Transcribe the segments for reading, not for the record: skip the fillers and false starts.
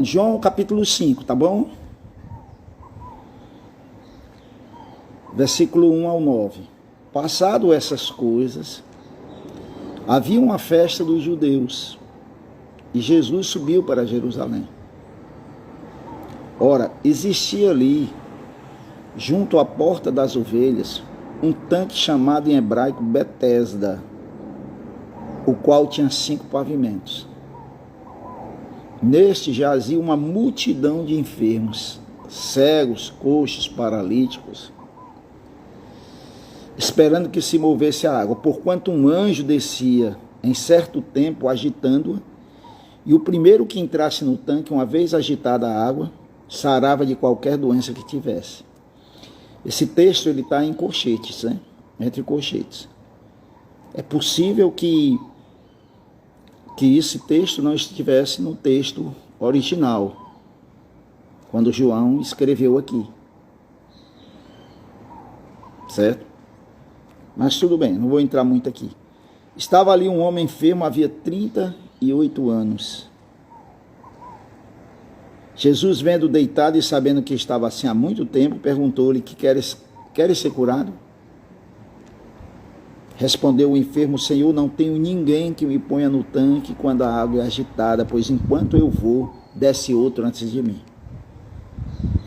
João capítulo 5, tá bom? Versículo 1 ao 9. Passado essas coisas, havia uma festa dos judeus, e Jesus subiu para Jerusalém. Ora, existia ali, junto à porta das ovelhas, um tanque chamado em hebraico Betesda, o qual tinha 5 pavimentos. Neste jazia uma multidão de enfermos, cegos, coxos, paralíticos, esperando que se movesse a água, porquanto um anjo descia em certo tempo agitando-a, e o primeiro que entrasse no tanque, uma vez agitada a água, sarava de qualquer doença que tivesse. Esse texto ele está em colchetes, né? Entre colchetes. É possível que esse texto não estivesse no texto original, quando João escreveu aqui. Certo? Mas tudo bem, não vou entrar muito aqui. Estava ali um homem enfermo, havia 38 anos. Jesus, vendo deitado e sabendo que estava assim há muito tempo, perguntou-lhe: que queres ser curado? Respondeu o enfermo: Senhor, não tenho ninguém que me ponha no tanque quando a água é agitada, pois enquanto eu vou, desce outro antes de mim.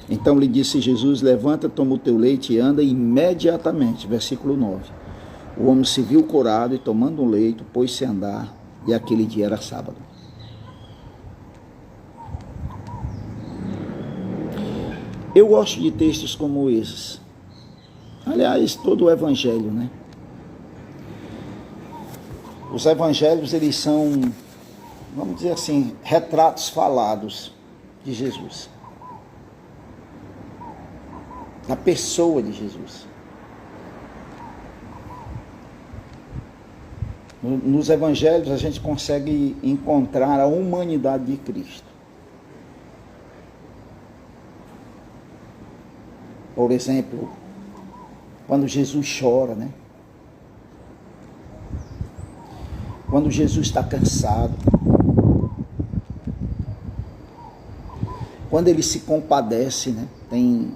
Então lhe disse Jesus: levanta, toma o teu leite e anda. Imediatamente, versículo 9, o homem se viu curado e, tomando um leito, pôs-se a andar, e aquele dia era sábado. Eu gosto de textos como esses. Aliás, todo o evangelho, né? Os evangelhos, eles são, vamos dizer assim, retratos falados de Jesus. Da pessoa de Jesus. Nos evangelhos a gente consegue encontrar a humanidade de Cristo. Por exemplo, quando Jesus chora, né? Quando Jesus está cansado, quando ele se compadece, né? Tem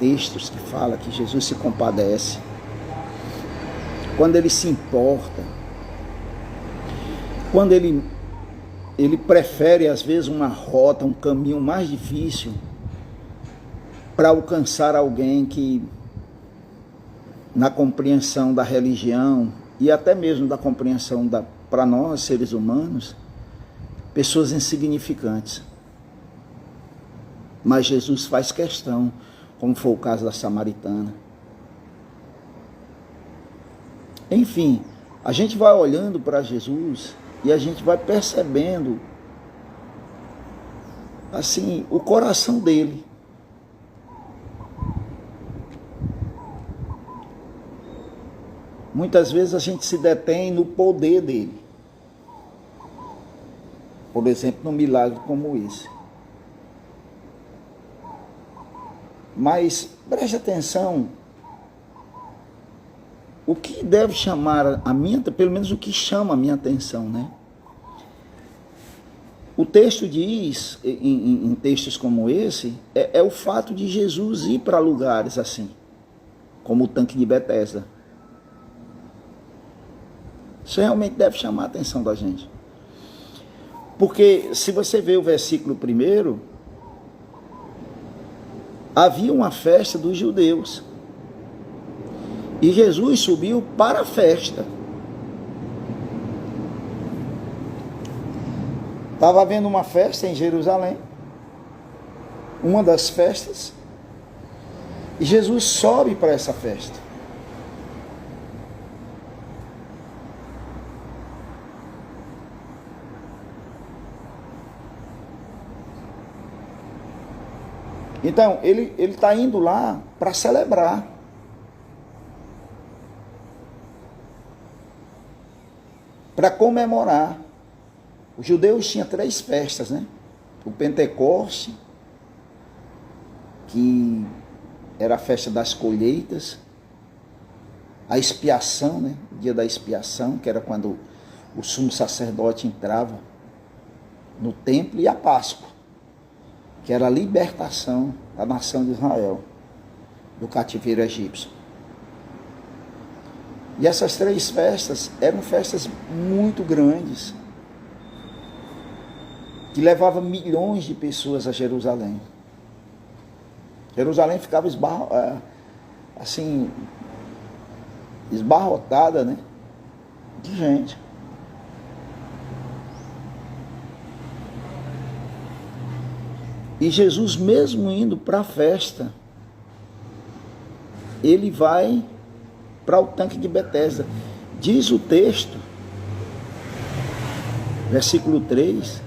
textos que falam que Jesus se compadece, quando ele se importa, quando ele prefere às vezes uma rota, um caminho mais difícil para alcançar alguém que, na compreensão da religião e até mesmo da compreensão para nós, seres humanos, pessoas insignificantes. Mas Jesus faz questão, como foi o caso da samaritana. Enfim, a gente vai olhando para Jesus e a gente vai percebendo, assim, o coração dele. Muitas vezes a gente se detém no poder dele. Por exemplo, num milagre como esse. Mas preste atenção, o que deve chamar a minha, pelo menos o que chama a minha atenção, né? O texto diz, em textos como esse, é o fato de Jesus ir para lugares assim, como o tanque de Betesda. Isso realmente deve chamar a atenção da gente. Porque se você vê o versículo 1, havia uma festa dos judeus. E Jesus subiu para a festa. Estava havendo uma festa em Jerusalém, uma das festas, e Jesus sobe para essa festa. Então, ele está indo lá para celebrar. Para comemorar. Os judeus tinham 3 festas, né? O Pentecoste, que era a festa das colheitas. A expiação, né? O dia da expiação, que era quando o sumo sacerdote entrava no templo, e a Páscoa. que era a libertação da nação de Israel do cativeiro egípcio. E essas 3 festas eram festas muito grandes, que levavam milhões de pessoas a Jerusalém. Jerusalém ficava esbarrotada, né, de gente. E Jesus, mesmo indo para a festa, ele vai para o tanque de Betesda. Diz o texto, versículo 3,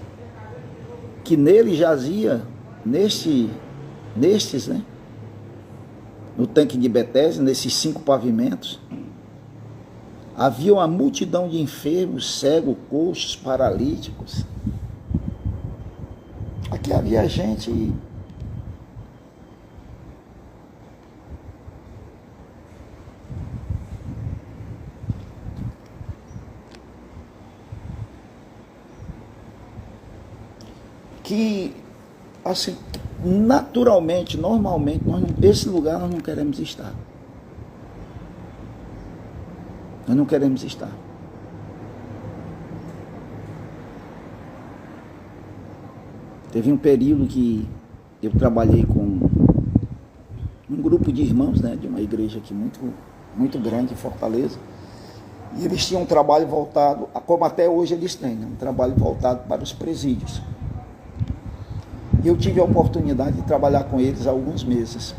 que nele jazia, nestes, né, no tanque de Betesda, nesses 5 pavimentos, havia uma multidão de enfermos, cegos, coxos, paralíticos. Aqui havia gente que, assim, naturalmente, normalmente, esse lugar nós não queremos estar. Nós não queremos estar. Teve um período que eu trabalhei com um grupo de irmãos, né, de uma igreja aqui muito grande em Fortaleza. E eles tinham um trabalho voltado, como até hoje eles têm, né, um trabalho voltado para os presídios. E eu tive a oportunidade de trabalhar com eles há alguns meses.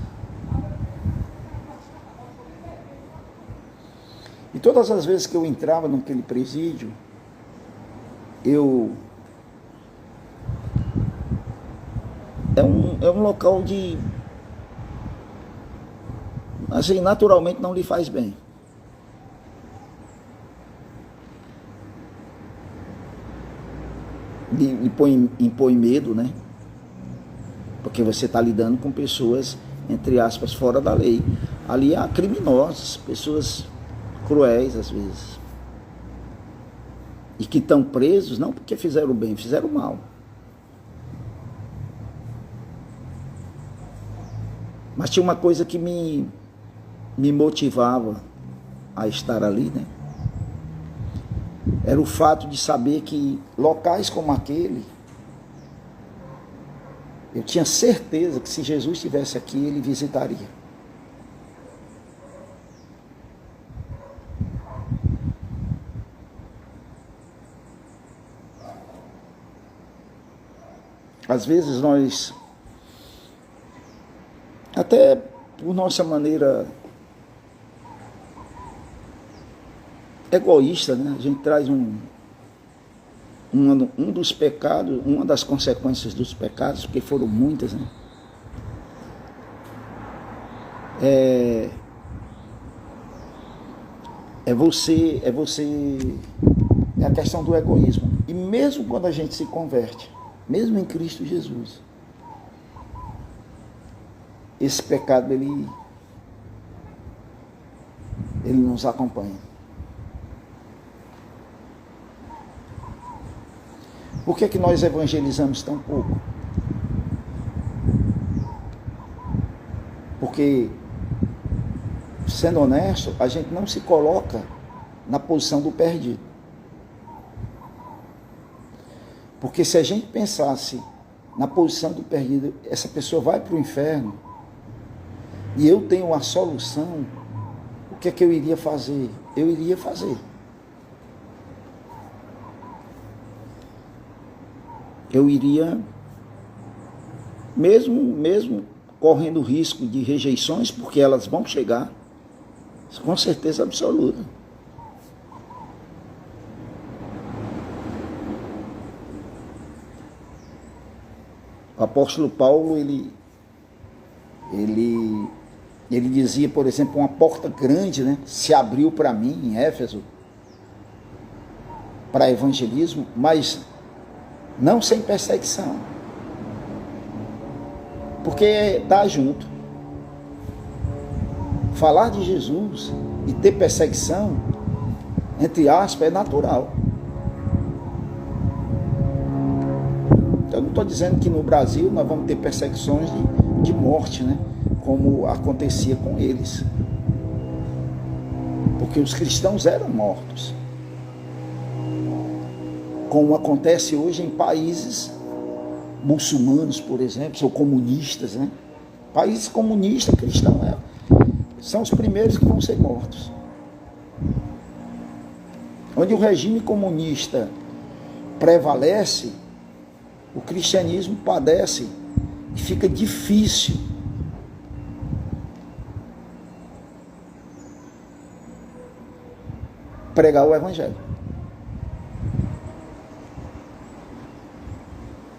E todas as vezes que eu entrava naquele presídio, é um local de, assim, naturalmente não lhe faz bem. Impõe medo, né? Porque você está lidando com pessoas, entre aspas, fora da lei. Ali há criminosos, pessoas cruéis às vezes. E que estão presos não porque fizeram bem, fizeram mal. Mas tinha uma coisa que me motivava a estar ali, né? Era o fato de saber que locais como aquele, eu tinha certeza que se Jesus estivesse aqui, ele visitaria. Às vezes nós, até por nossa maneira egoísta, né? A gente traz um dos pecados, uma das consequências dos pecados, porque foram muitas, né? É a questão do egoísmo. E mesmo quando a gente se converte, mesmo em Cristo Jesus, esse pecado ele nos acompanha. Por que nós evangelizamos tão pouco? Porque, sendo honesto, a gente não se coloca na posição do perdido. Porque se a gente pensasse na posição do perdido, essa pessoa vai para o inferno e eu tenho a solução, o que é que eu iria fazer? Eu iria fazer. Eu iria, mesmo correndo risco de rejeições, porque elas vão chegar, com certeza absoluta. O apóstolo Paulo, ele dizia, por exemplo, uma porta grande, né, se abriu para mim em Éfeso, para evangelismo, mas não sem perseguição, porque está junto. Falar de Jesus e ter perseguição, entre aspas, é natural. Então estou dizendo que no Brasil nós vamos ter perseguições de morte, né? Como acontecia com eles. Porque os cristãos eram mortos. Como acontece hoje em países muçulmanos, por exemplo, ou comunistas, né? Países comunistas, cristãos, são os primeiros que vão ser mortos. Onde o regime comunista prevalece, o cristianismo padece e fica difícil pregar o evangelho.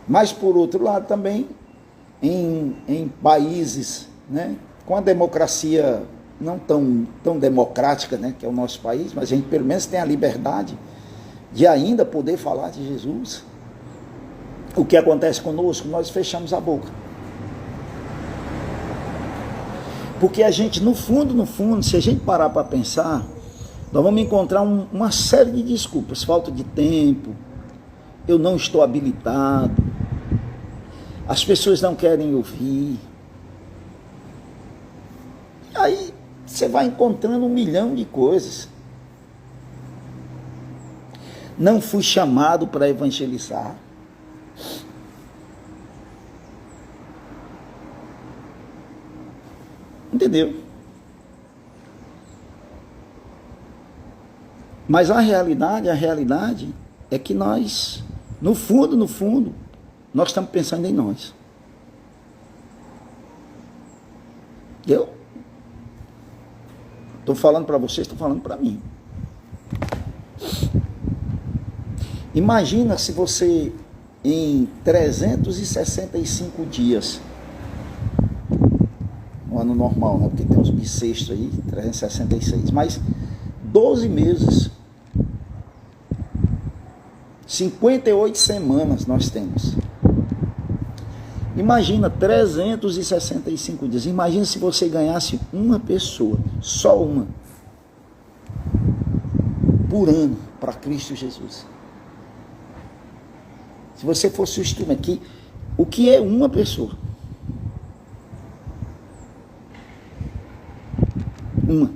Mas, por outro lado, também, em países, né, com a democracia não tão democrática, né, que é o nosso país, mas a gente pelo menos tem a liberdade de ainda poder falar de Jesus. O que acontece conosco? Nós fechamos a boca. Porque a gente, no fundo, se a gente parar para pensar, nós vamos encontrar uma série de desculpas. Falta de tempo, eu não estou habilitado, as pessoas não querem ouvir. Aí você vai encontrando 1 milhão de coisas. Não fui chamado para evangelizar. Entendeu? Mas a realidade é que nós, no fundo, nós estamos pensando em nós. Eu estou falando para vocês, estou falando para mim. Imagina se você, em 365 dias, no ano normal, né? Porque tem uns bissextos aí, 366, mas 12 meses, 58 semanas nós temos. Imagina 365 dias. Imagina se você ganhasse uma pessoa, só uma, por ano, para Cristo Jesus. Se você fosse o instrumento aqui, o que é uma pessoa? Uma.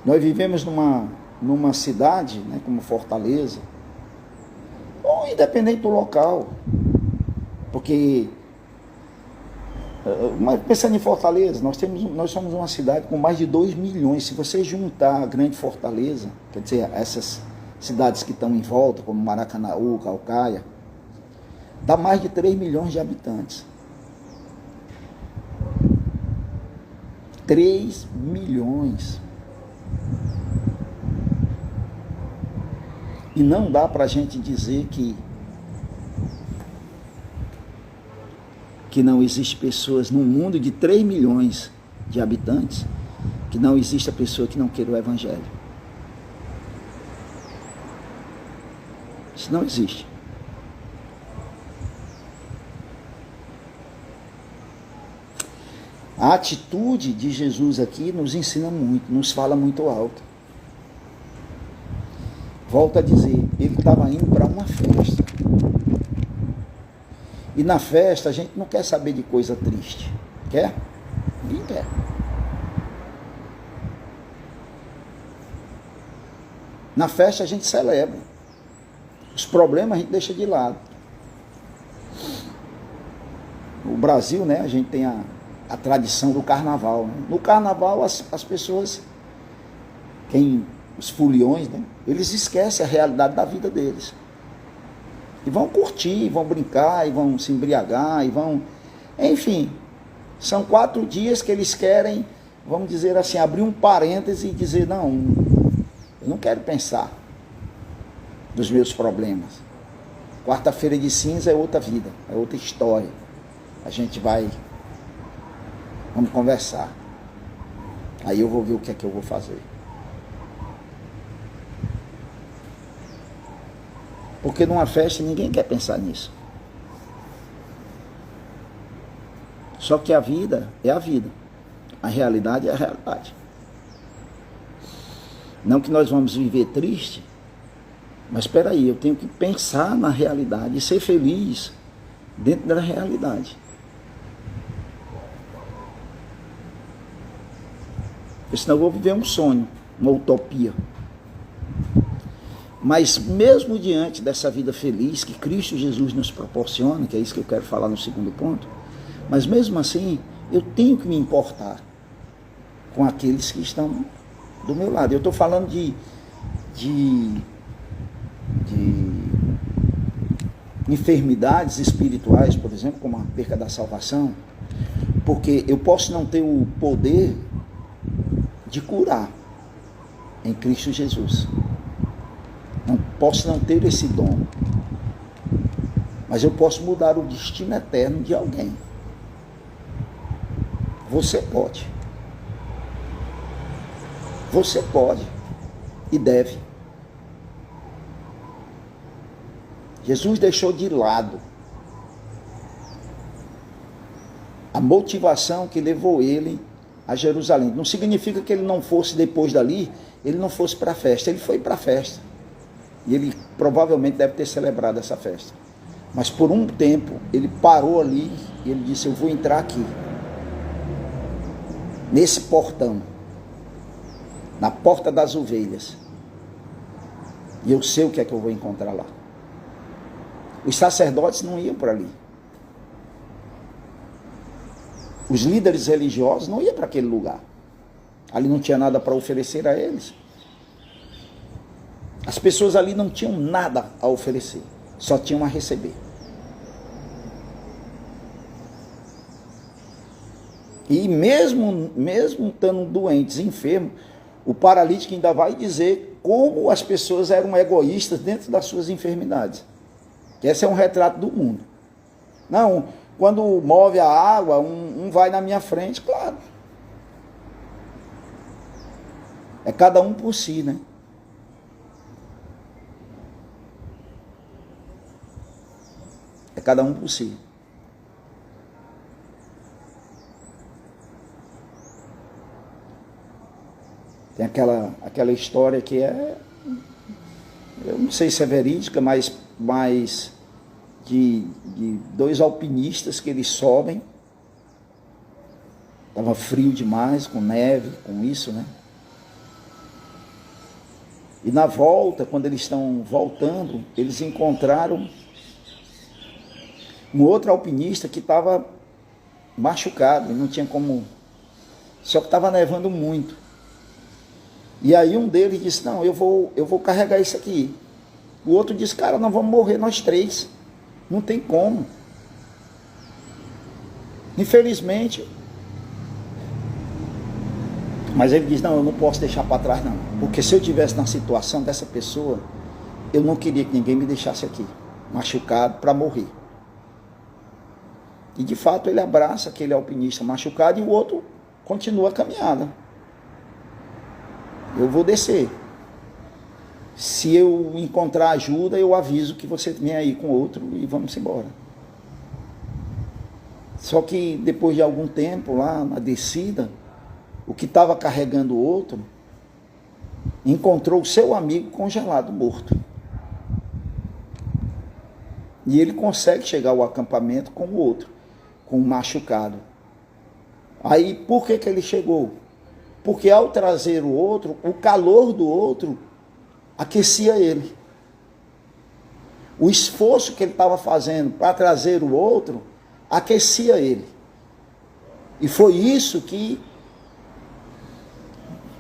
Nós vivemos numa cidade, né, como Fortaleza, ou independente do local, porque, mas pensando em Fortaleza, nós somos uma cidade com mais de 2 milhões. Se você juntar a grande Fortaleza, quer dizer, essas cidades que estão em volta, como Maracanaú, Caucaia, dá mais de 3 milhões de habitantes. 3 milhões. E não dá para a gente dizer que não existe pessoas no mundo de 3 milhões de habitantes, que não existe a pessoa que não queira o evangelho. Isso não existe. A atitude de Jesus aqui nos ensina muito, nos fala muito alto. Volto a dizer, ele estava indo para uma festa. E na festa a gente não quer saber de coisa triste. Quer? Ninguém quer. Na festa a gente celebra. Os problemas a gente deixa de lado. No Brasil, né, a gente tem a tradição do carnaval. Né? No carnaval as pessoas, os foliões, né, eles esquecem a realidade da vida deles. E vão curtir, vão brincar, e vão se embriagar, e vão... Enfim, são 4 dias que eles querem, vamos dizer assim, abrir um parêntese e dizer, não, eu não quero pensar dos meus problemas. Quarta-feira de cinza é outra vida, é outra história. A gente vamos conversar. Aí eu vou ver o que é que eu vou fazer. Porque numa festa ninguém quer pensar nisso. Só que a vida é a vida. A realidade é a realidade. Não que nós vamos viver triste, Mas espera aí, eu tenho que pensar na realidade e ser feliz dentro da realidade. Porque senão eu vou viver um sonho, uma utopia. Mas mesmo diante dessa vida feliz que Cristo Jesus nos proporciona, que é isso que eu quero falar no segundo ponto, mas mesmo assim, eu tenho que me importar com aqueles que estão do meu lado. Eu estou falando de enfermidades espirituais, por exemplo, como a perca da salvação, porque eu posso não ter o poder de curar em Cristo Jesus. Não posso não ter esse dom, mas eu posso mudar o destino eterno de alguém. Você pode. Você pode e deve. Jesus deixou de lado a motivação que levou ele a Jerusalém. Não significa que ele não fosse depois dali, ele não fosse para a festa. Ele foi para a festa. E ele provavelmente deve ter celebrado essa festa. Mas por um tempo, ele parou ali e ele disse, eu vou entrar aqui. Nesse portão. Na porta das ovelhas. E eu sei o que é que eu vou encontrar lá. Os sacerdotes não iam por ali. Os líderes religiosos não iam para aquele lugar. Ali não tinha nada para oferecer a eles. As pessoas ali não tinham nada a oferecer, só tinham a receber. E mesmo estando doentes, enfermos, o paralítico ainda vai dizer como as pessoas eram egoístas dentro das suas enfermidades. Esse é um retrato do mundo. Não, quando move a água, um vai na minha frente, claro. É cada um por si, né? É cada um por si. Tem aquela história que eu não sei se é verídica, mas de dois alpinistas que eles sobem. Estava frio demais, com neve, com isso, né? E na volta, quando eles estão voltando, eles encontraram um outro alpinista que estava machucado, e não tinha como, só que estava nevando muito. E aí um deles disse, não, eu vou carregar isso aqui. O outro disse, cara, nós vamos morrer nós três, não tem como. Infelizmente. Mas ele diz, não, eu não posso deixar para trás não, porque se eu estivesse na situação dessa pessoa, eu não queria que ninguém me deixasse aqui, machucado, para morrer. E de fato ele abraça aquele alpinista machucado e o outro continua a caminhada. Eu vou descer. Se eu encontrar ajuda, eu aviso que você vem aí com outro e vamos embora. Só que depois de algum tempo lá na descida, o que estava carregando o outro encontrou o seu amigo congelado, morto. E ele consegue chegar ao acampamento com o outro, com o machucado. Aí por que ele chegou? Porque ao trazer o outro, o calor do outro aquecia ele. O esforço que ele estava fazendo para trazer o outro aquecia ele. E foi isso que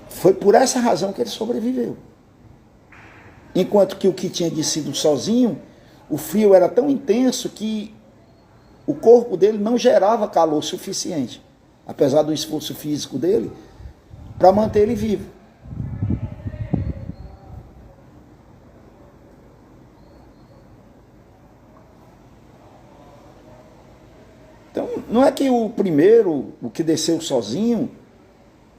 foi por essa razão que ele sobreviveu. Enquanto que o que tinha descido sozinho, o frio era tão intenso que o corpo dele não gerava calor suficiente, apesar do esforço físico dele, para manter ele vivo. Então, não é que o primeiro, o que desceu sozinho,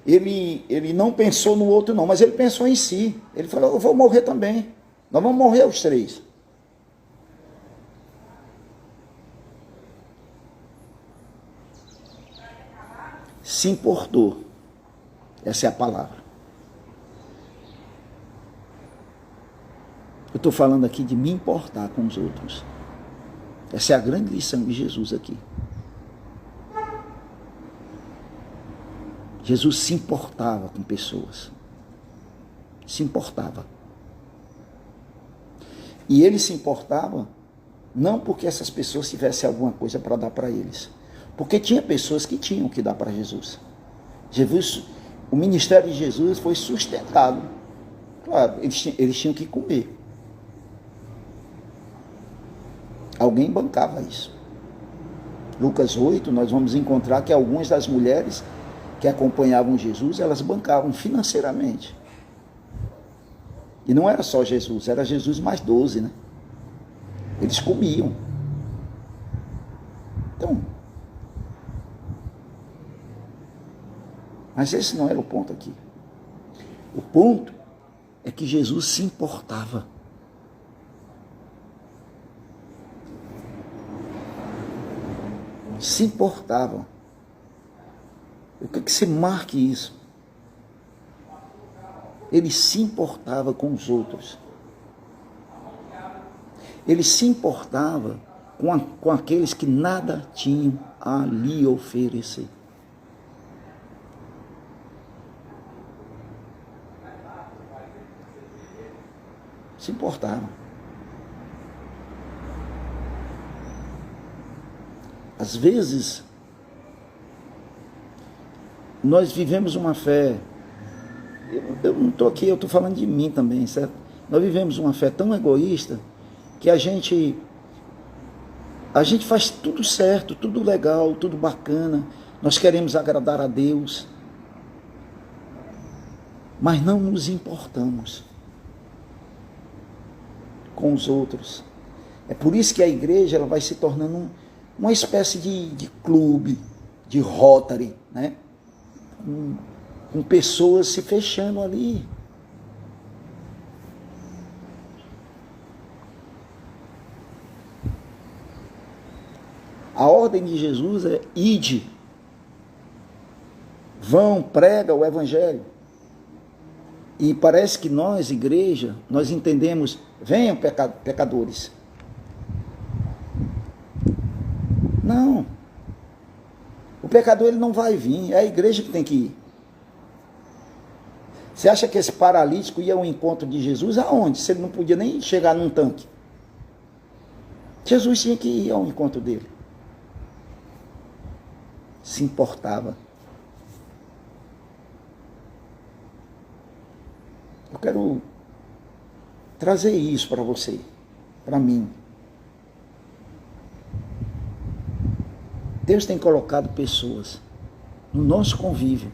ele não pensou no outro não, mas ele pensou em si. Ele falou, eu vou morrer também. Nós vamos morrer os três. Se importou. Essa é a palavra. Eu estou falando aqui de me importar com os outros. Essa é a grande lição de Jesus aqui. Jesus se importava com pessoas. Se importava. E ele se importava não porque essas pessoas tivessem alguma coisa para dar para eles. Porque tinha pessoas que tinham que dar para Jesus. O ministério de Jesus foi sustentado. Claro, eles tinham que comer. Alguém bancava isso. Lucas 8, nós vamos encontrar que algumas das mulheres que acompanhavam Jesus, elas bancavam financeiramente. E não era só Jesus, era Jesus mais 12, né? Eles comiam. Então, mas esse não era o ponto aqui. O ponto é que Jesus se importava. Se importava. Eu quero que você marque isso. Ele se importava com os outros. Ele se importava com aqueles que nada tinham a lhe oferecer. Se importava. Às vezes, nós vivemos uma fé, eu não estou aqui, eu estou falando de mim também, certo? Nós vivemos uma fé tão egoísta que a gente faz tudo certo, tudo legal, tudo bacana, nós queremos agradar a Deus, mas não nos importamos com os outros. É por isso que a igreja ela vai se tornando uma espécie de clube, de Rotary, né? Com pessoas se fechando ali. A ordem de Jesus é ide, vão, prega o evangelho. E parece que nós, igreja, nós entendemos, venham pecadores. Não. O pecador ele não vai vir, é a igreja que tem que ir. Você acha que esse paralítico ia ao encontro de Jesus aonde? Se ele não podia nem chegar num tanque. Jesus tinha que ir ao encontro dele. Se importava. Eu quero trazer isso para você, para mim. Deus tem colocado pessoas no nosso convívio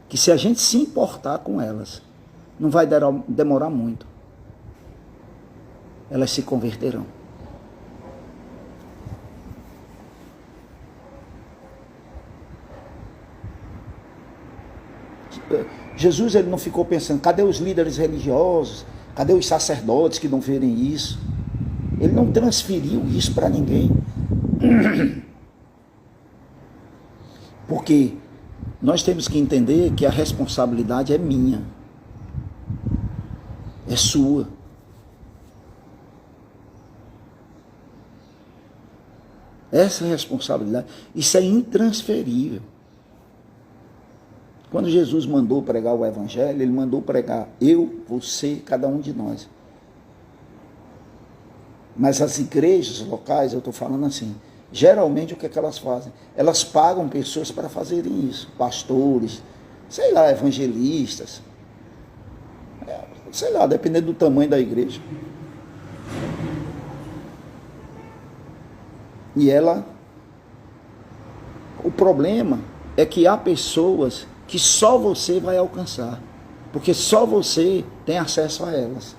que se a gente se importar com elas, não vai demorar muito. Elas se converterão. Jesus ele não ficou pensando, cadê os líderes religiosos? Cadê os sacerdotes que não verem isso? Ele não transferiu isso para ninguém. Porque nós temos que entender que a responsabilidade é minha. É sua. Essa responsabilidade, isso é intransferível. Quando Jesus mandou pregar o evangelho, ele mandou pregar eu, você, cada um de nós. Mas as igrejas locais, eu estou falando assim, geralmente o que é que elas fazem? Elas pagam pessoas para fazerem isso, pastores, sei lá, evangelistas, sei lá, dependendo do tamanho da igreja. E o problema é que há pessoas que só você vai alcançar, porque só você tem acesso a elas.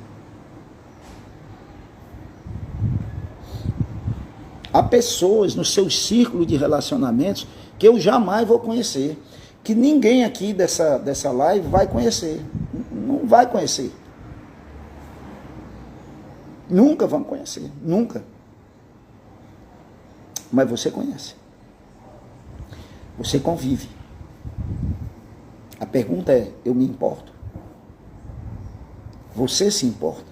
Há pessoas no seu círculo de relacionamentos que eu jamais vou conhecer, que ninguém aqui dessa live vai conhecer, não vai conhecer. Nunca vão conhecer, nunca. Mas você conhece. Você convive. A pergunta é, eu me importo? Você se importa?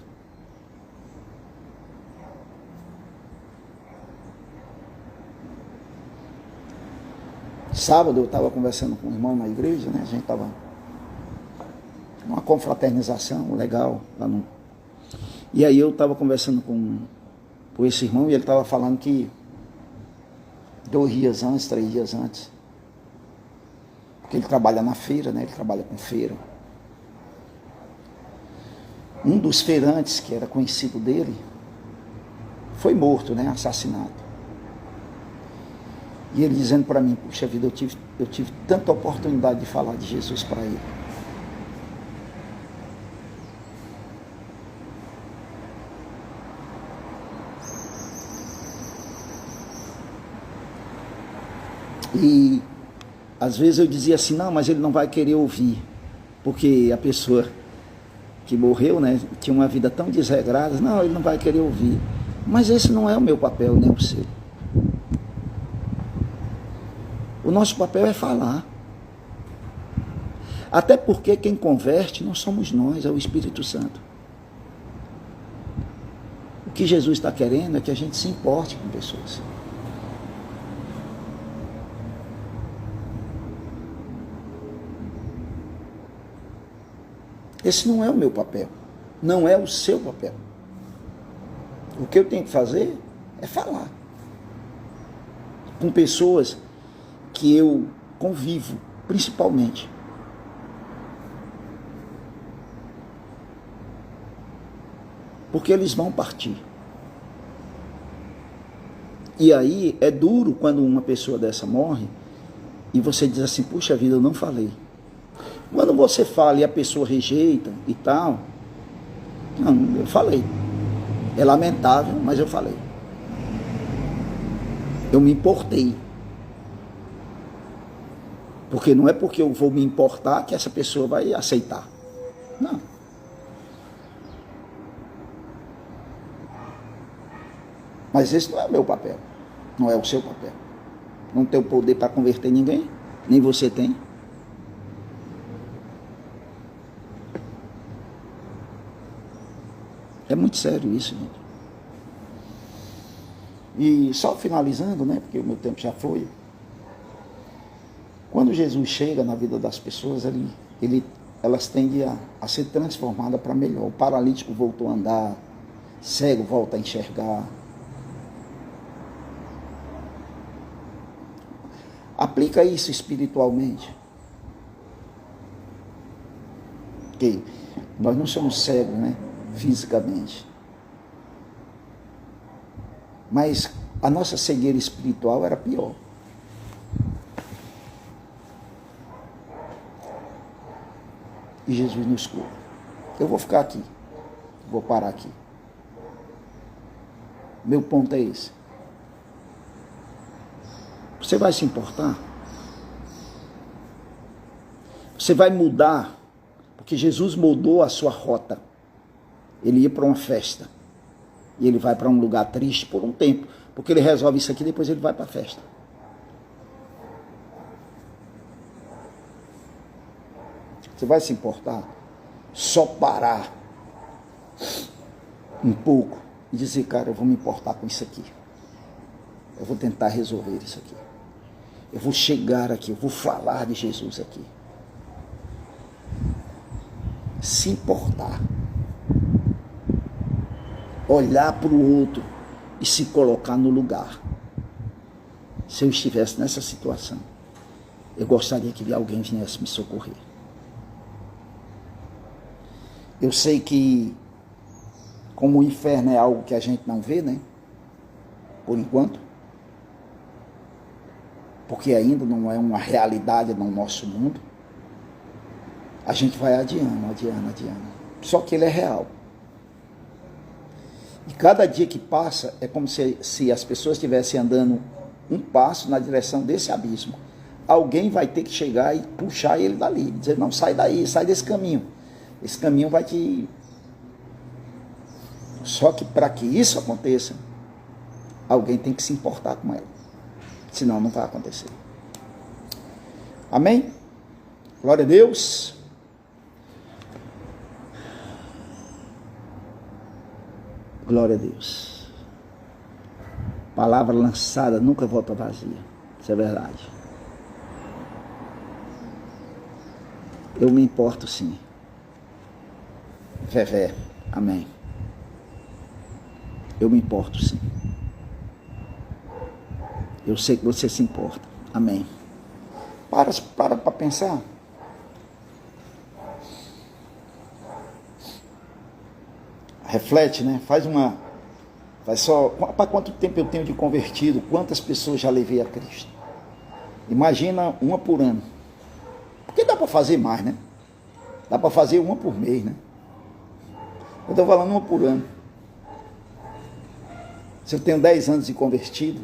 Sábado eu estava conversando com um irmão na igreja, né? A gente estava numa confraternização legal lá no... E aí eu estava conversando com esse irmão e ele estava falando que 2 dias antes, 3 dias antes, porque ele trabalha na feira, né? Ele trabalha com feira. Um dos feirantes, que era conhecido dele, foi morto, né? Assassinado. E ele dizendo para mim, puxa vida, eu tive tanta oportunidade de falar de Jesus para ele. E às vezes eu dizia assim, não, mas ele não vai querer ouvir, porque a pessoa que morreu, né, tinha uma vida tão desregrada, não, ele não vai querer ouvir. Mas esse não é o meu papel, nem o seu. O nosso papel é falar. Até porque quem converte não somos nós, é o Espírito Santo. O que Jesus está querendo é que a gente se importe com pessoas. Esse não é o meu papel. Não é o seu papel. O que eu tenho que fazer é falar. Com pessoas que eu convivo, principalmente. Porque eles vão partir. E aí é duro quando uma pessoa dessa morre e você diz assim, puxa vida, eu não falei. Quando você fala e a pessoa rejeita e tal, não, eu falei. É lamentável, mas eu falei. Eu me importei. Porque não é porque eu vou me importar que essa pessoa vai aceitar. Não. Mas esse não é o meu papel. Não é o seu papel. Não tem o poder para converter ninguém. Nem você tem. É muito sério isso, gente. E só finalizando, né? Porque o meu tempo já foi. Quando Jesus chega na vida das pessoas, elas tendem a ser transformadas para melhor. O paralítico voltou a andar, cego volta a enxergar. Aplica isso espiritualmente. Porque nós não somos cegos, né? Fisicamente. Mas a nossa cegueira espiritual era pior. E Jesus nos cura. Eu vou ficar aqui. Vou parar aqui. Meu ponto é esse. Você vai se importar? Você vai mudar? Porque Jesus mudou a sua rota. Ele ia para uma festa. E ele vai para um lugar triste por um tempo. Porque ele resolve isso aqui, depois ele vai para a festa. Você vai se importar? Só parar um pouco e dizer, cara, eu vou me importar com isso aqui. Eu vou tentar resolver isso aqui. Eu vou chegar aqui, eu vou falar de Jesus aqui. Se importar. Olhar para o outro e se colocar no lugar. Se eu estivesse nessa situação, eu gostaria que alguém viesse me socorrer. Eu sei que, como o inferno é algo que a gente não vê, né? Por enquanto. Porque ainda não é uma realidade no nosso mundo. A gente vai adiando. Só que ele é real. E cada dia que passa é como se as pessoas estivessem andando um passo na direção desse abismo. Alguém vai ter que chegar e puxar ele dali. Dizer, não, sai daí, sai desse caminho. Esse caminho vai te... Só que para que isso aconteça, alguém tem que se importar com ela. Senão não vai acontecer. Amém? Glória a Deus. Glória a Deus. Palavra lançada nunca volta vazia. Isso é verdade. Eu me importo sim. Vevé. Amém. Eu me importo sim. Eu sei que você se importa. Amém. Para pensar. Reflete, né? Faz só, para quanto tempo eu tenho de convertido? Quantas pessoas já levei a Cristo? Imagina uma por ano. Porque dá para fazer mais, né? Dá para fazer uma por mês, né? Eu estou falando uma por ano. Se eu tenho 10 anos de convertido,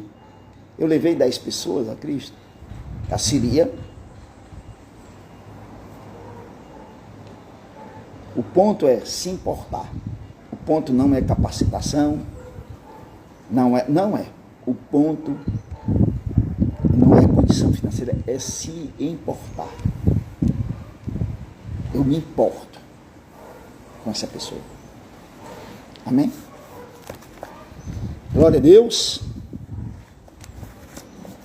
eu levei 10 pessoas a Cristo. A Síria. O ponto é se importar. O ponto não é capacitação. Não é. O ponto não é condição financeira, é se importar. Eu me importo com essa pessoa. Amém? Glória a Deus.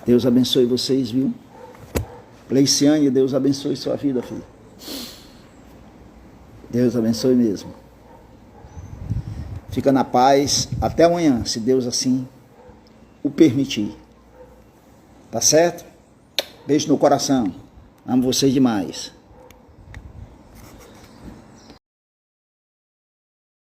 Deus abençoe vocês, viu? Leiciane, Deus abençoe sua vida, filho. Deus abençoe mesmo. Fica na paz. Até amanhã, se Deus assim o permitir. Tá certo? Beijo no coração. Amo vocês demais.